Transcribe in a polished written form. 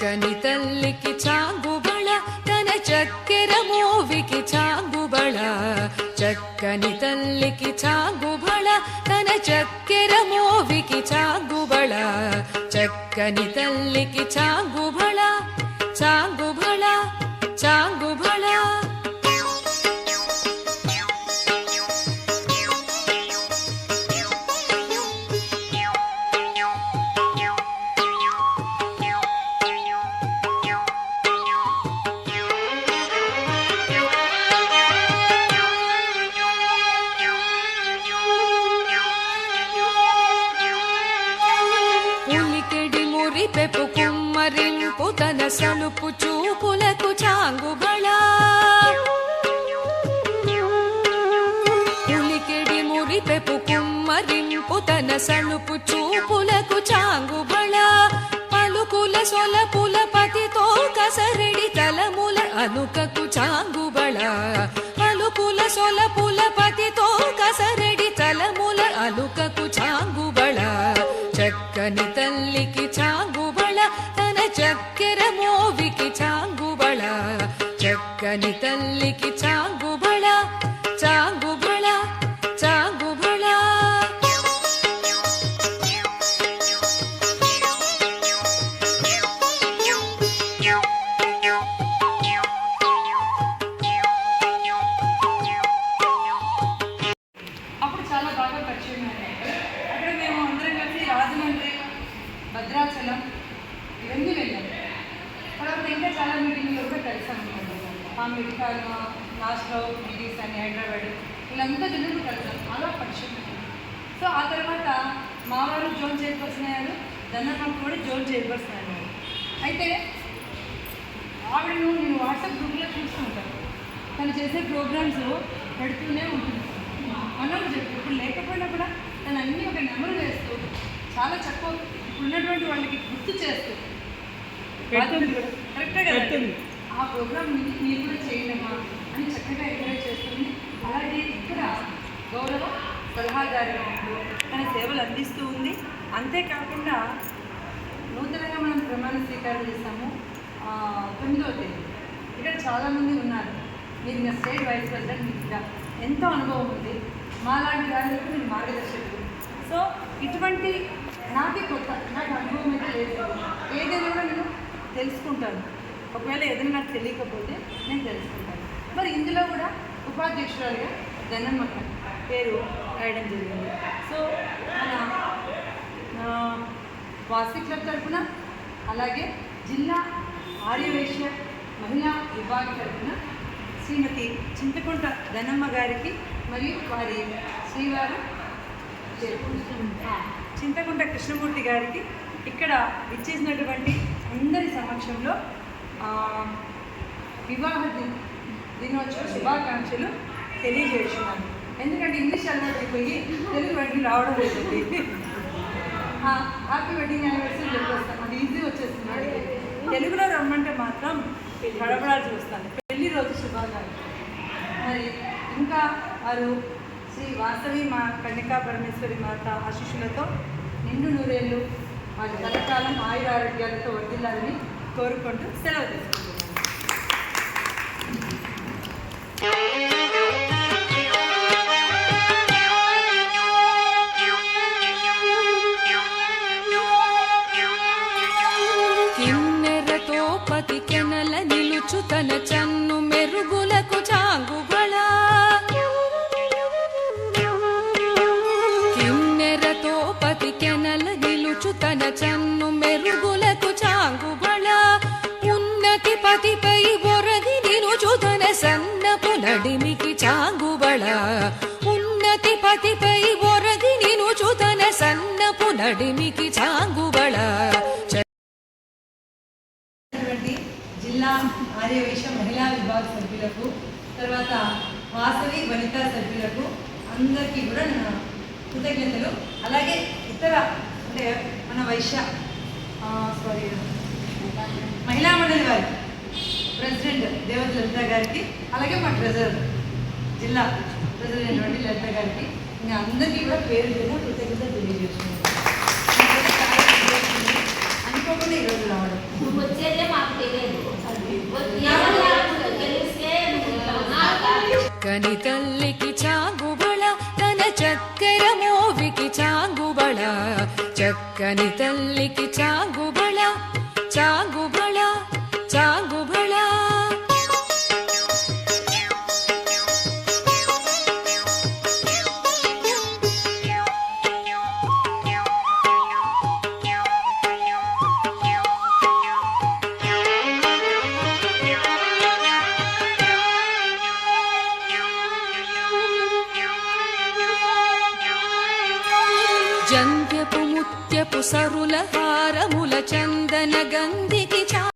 చక్కని తల్లికి చాంగుబళ తన చక్కెర మోవికి చాంగుబళ చక్కని తల్లికి చాంగుబళ తన చక్కెర మోవికి చాంగుబళ చక్కని తల్లికి చాంగుబళ చాంగుబళ చాంగుబళ పెపు కుమ్మరింపు తన సలుపు చూపులకు చాంగుబళ ఉలికిడి మురి పెపు కుమ్మరింపు తన సలుపు చూపులకు చాంగుబళ పలుకుల సొలపుల పతితో కసరెడి తలముల అనుకకు చాంగుబళ పలుకుల సొలపుల పతితో కసరెడి తలముల అనుకకు చాంగుబళ చక్కని తల్లికి చాంగుబళ తన చక్కెర మోవికి చాంగుబళ చక్కని తల్లికి చాంగుబళ చాంగుబళ చాంగుబళ అప్పుడు చాలా బాగా పరిచయం అక్కడ మేము అందరం కలిసి రాజమండ్రి భద్రాచలం ఇవన్నీ వెళ్ళాము. తర్వాత ఇంకా చాలా మీటింగ్లో కూడా కలిసాము. మా మెడికల్ లాస్ట్లో మీటింగ్స్ అని హైదరాబాద్ వీళ్ళంతా జనులు కలిసాము. అలా పరిచయం. సో ఆ తర్వాత మా వారు జోన్ చైర్పర్సన్ అయ్యారు, ధనమ్మ కూడా జోన్ చైర్పర్సన్ అయ్యారు. అయితే ఆవిడను నేను వాట్సాప్ గ్రూప్లో చూస్తూ ఉంటాను. తను చేసే ప్రోగ్రామ్స్ పెడుతూనే ఉంటుంది. అన్నప్పుడు చెప్పి ఇప్పుడు లేకపోయినా కూడా తను అన్నీ ఒక నెమరు వేస్తూ చాలా చక్కగా ఇప్పుడున్నటువంటి వాళ్ళకి గుర్తు చేస్తూ కరెక్ట్గా కదా ఆ ప్రోగ్రామ్ మీరు కూడా చేయలేమా అని చక్కగా ఎంకరేజ్ చేస్తుంది. అలాగే ఇక్కడ గౌరవ సలహాదారుగా తన సేవలు అందిస్తూ ఉంది. అంతేకాకుండా నూతనంగా మనం ప్రమాణ స్వీకారం చేస్తాము 9వ తేదీ. ఇక్కడ చాలామంది ఉన్నారు. మీరు ఇంకా స్టేట్ వైస్ ప్రెసిడెంట్, మీకు ఇక్కడ ఎంతో అనుభవం ఉంది. మాలాంటి వాళ్ళకి నేను మార్గదర్శకుడు. సో ఇటువంటి నాకే కొత్త, నాకు అనుభవం అయితే లేదు. ఏదైనా కూడా నేను తెలుసుకుంటాను. ఒకవేళ ఏదైనా నాకు తెలియకపోతే నేను తెలుసుకుంటాను. మరి ఇందులో కూడా ఉపాధ్యక్షురాలుగా ధనమ్మ పేరు రాయడం జరిగింది. సో మన వాసి క్లబ్ తరఫున అలాగే జిల్లా ఆర్యవైశ్య మహిళా విభాగం తరఫున శ్రీమతి చింతకుంట ధనమ్మ గారికి మరియు వారి శ్రీవారు చింతకుంట కృష్ణమూర్తి గారికి ఇక్కడ ఇచ్చేసినటువంటి అందరి సమక్షంలో వివాహ దినోత్సవ శుభాకాంక్షలు తెలియజేస్తున్నాను. ఎందుకంటే ఇంగ్లీష్ అలవాటైపోయి తెలుగు వెంటనే రావడం లేదు. హ్యాపీ వెడ్డింగ్ యానివర్సరీ చెప్పేస్తాను, అది ఈజీ వచ్చేస్తుంది. తెలుగులో రమ్మంటే మాత్రం గడపడాల్సి వస్తాను. పెళ్లి రోజు శుభాకాంక్షలు. మరి ఇంకా వారు శ్రీ వాసవి మా కన్యకా పరమేశ్వరి మాత ఆశీస్సులతో నిండు నూరేళ్ళు వారి కలకాలం ఆయురారోగ్యాలతో వర్ధిల్లాలని కోరుకుంటూ సెలవు తీసుకుంటున్నాను. కిన్నెరతో పతి కెనల నిలుచు తన చన్ను మెరుగులకు చాంగుబళ కిన్నెరతో పతి కెనల నిలుచు తన చన్ను మెరుగులకు చాంగుబళ ఉన్నతి పతిపై బొరగి నిలుచు తన సన్నపు నడిమికి చాంగుబళ ఉన్నతి పతిపై బొరగి నిలుచు తన సన్నపు నడిమికి చాంగుబళ జిల్లా ఆర్యవైశ్య మహిళా విభాగ సభ్యులకు, తర్వాత వాసవి వనితా సభ్యులకు అందరికీ కూడా నా కృతజ్ఞతలు. అలాగే ఇతర అంటే మన వైశ్య మహిళా మండలి వారి ప్రెసిడెంట్ దేవత లలిత గారికి, అలాగే మా ట్రెజరర్ జిల్లా ప్రెసిడెంట్ లలిత గారికి, ఇంకా అందరికీ కూడా పేరు పేరు కృతజ్ఞతలు తెలియజేస్తున్నాను. అనుకోకుండా అనుకుని ఈరోజు రావడం. నువ్వు వచ్చేదే మాకు తెలియదు. చక్కని తల్లికి చాంగుబళ తన చక్కెర మోవికి చాంగుబళ చక్కని తల్లికి చాంగుబళ చాంగుబళ చాంగుబళ జంధ్యపు ముత్యపు సరుల హారముల చందన గంధి